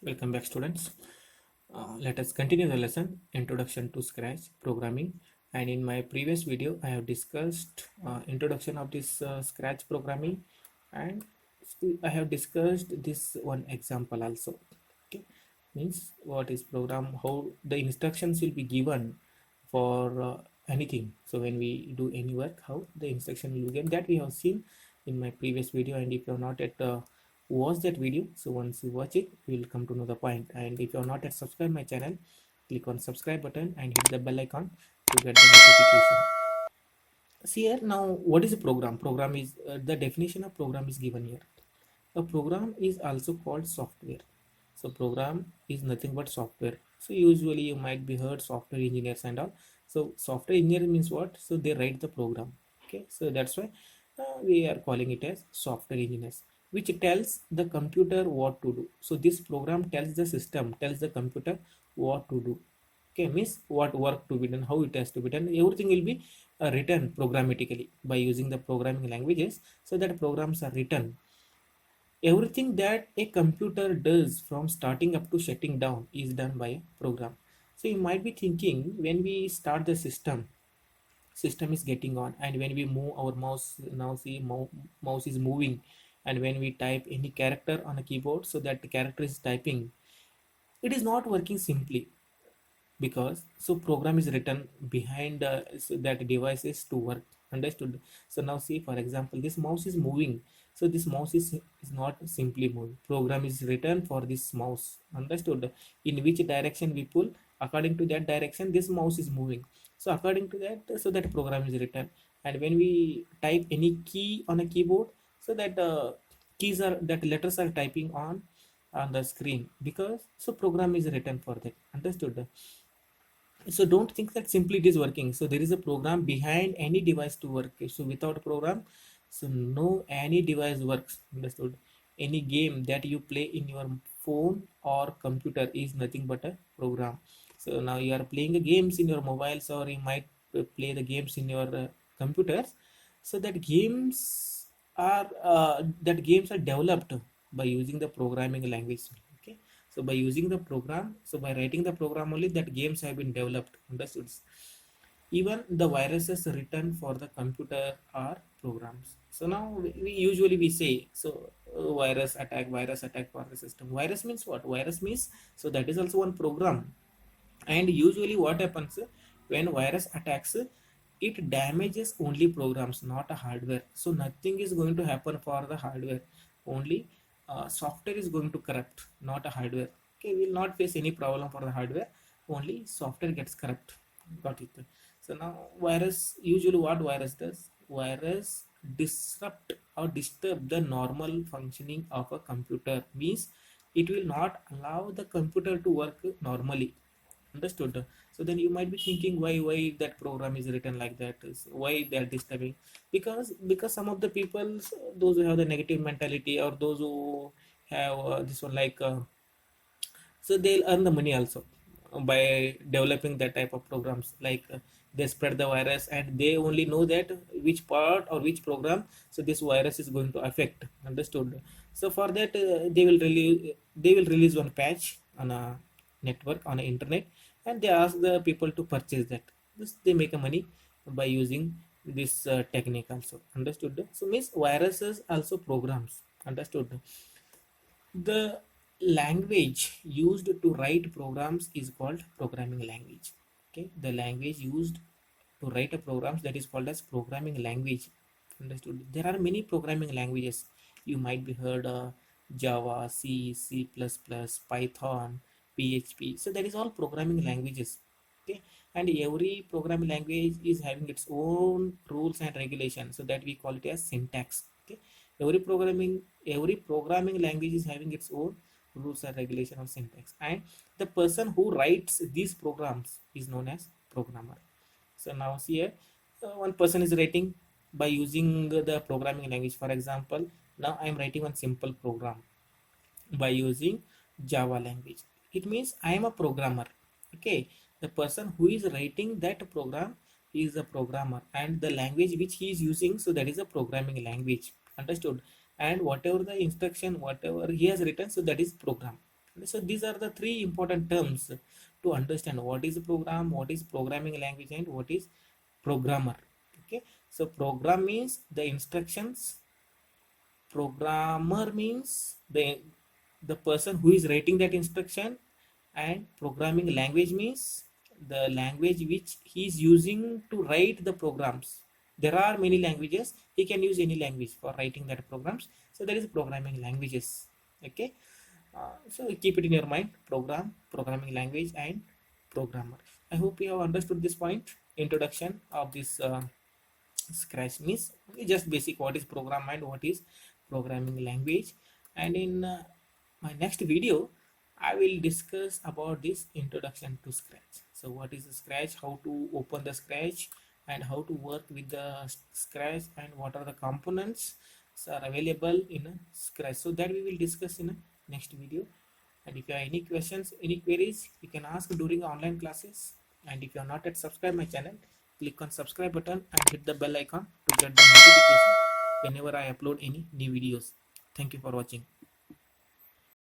Welcome back, students. Let us continue the lesson Introduction to Scratch Programming. And in my previous video, I have discussed introduction of this Scratch programming, and I have discussed this one example also. Okay, means what is program, how the instructions will be given for anything. So when we do any work, how the instruction will be given, that we have seen in my previous video. And if you have not yet watch that video, so once you watch it, you will come to know the point. And if you are not yet subscribed my channel, click on subscribe button and hit the bell icon to get the notification. See here, now what is a program? Program is the definition of program is given here. A program is also called software. So program is nothing but software. So usually you might be heard software engineers and all. So software engineer means what? So they write the program. Okay, so that's why we are calling it as software engineers, which tells the computer what to do. So this program tells the system, tells the computer what to do. Okay, means what work to be done, how it has to be done. Everything will be written programmatically by using the programming languages. So that programs are written. Everything that a computer does from starting up to shutting down is done by a program. So you might be thinking, when we start the system is getting on, and when we move our mouse, now see mouse is moving, and when we type any character on a keyboard, so that the character is typing, it is not working simply, because so program is written behind so that devices to work. Understood? So now see, for example, this mouse is moving. So this mouse is not simply moving. Program is written for this mouse. Understood? In which direction we pull, according to that direction this mouse is moving. So according to that, so that program is written. And when we type any key on a keyboard, so that keys are, that letters are typing on the screen, because so program is written for that. Understood? So don't think that simply it is working. So there is a program behind any device to work. So without program, so no any device works. Understood? Any game that you play in your phone or computer is nothing but a program. So now you are playing the games in your mobiles, or you might play the games in your computers. So that games are developed by using the programming language. Okay, so by using the program, so by writing the program only, that games have been developed. Understood? Even the viruses written for the computer are programs. So now we usually we say, so virus attack for the system. Virus means what? Virus means, so that is also one program. And usually what happens, when virus attacks, it damages only programs, not a hardware. So nothing is going to happen for the hardware. Only software is going to corrupt, not a hardware. Okay, we will not face any problem for the hardware. Only software gets corrupt. Got it? So now virus, usually what virus does? Virus disrupt or disturb the normal functioning of a computer. Means it will not allow the computer to work normally. Understood? So then you might be thinking, why that program is written like that? Why they are disturbing? Because some of the people, those who have the negative mentality, or those who have this one, like so they'll earn the money also by developing that type of programs. Like they spread the virus, and they only know that which part or which program so this virus is going to affect. Understood? So for that, they will release one patch on a network, on a internet, and they ask the people to purchase that. They make a money by using this technique also. Understood? So means viruses also programs. Understood? The language used to write programs is called programming language. Okay, the language used to write a programs, that is called as programming language. Understood? There are many programming languages. You might be heard Java, C, C++, Python, PHP. So that is all programming languages. Okay, and every programming language is having its own rules and regulations, so that we call it as syntax. Okay, every programming language is having its own rules and regulation of syntax, and the person who writes these programs is known as programmer. So now see here, one person is writing by using the programming language. For example, now I am writing one simple program by using Java language. It means I am a programmer. Okay, the person who is writing that program is a programmer, and the language which he is using, so that is a programming language. Understood? And whatever the instruction, whatever he has written, so that is program. So these are the three important terms to understand what is a program, what is programming language, and what is programmer. Okay, so program means the instructions, programmer means the person who is writing that instruction, and programming language means the language which he is using to write the programs. There are many languages, he can use any language for writing that programs, so there is programming languages. Okay, so keep it in your mind: program, programming language, and programmer. I hope you have understood this point. Introduction of this scratch means just basic what is program and what is programming language. And in my next video I will discuss about this introduction to scratch. So what is the scratch, how to open the scratch, and how to work with the scratch, and what are the components are available in a scratch. So that we will discuss in a next video. And if you have any questions, any queries, you can ask during online classes. And if you are not yet subscribed my channel, click on subscribe button and hit the bell icon to get the notification whenever I upload any new videos. Thank you for watching.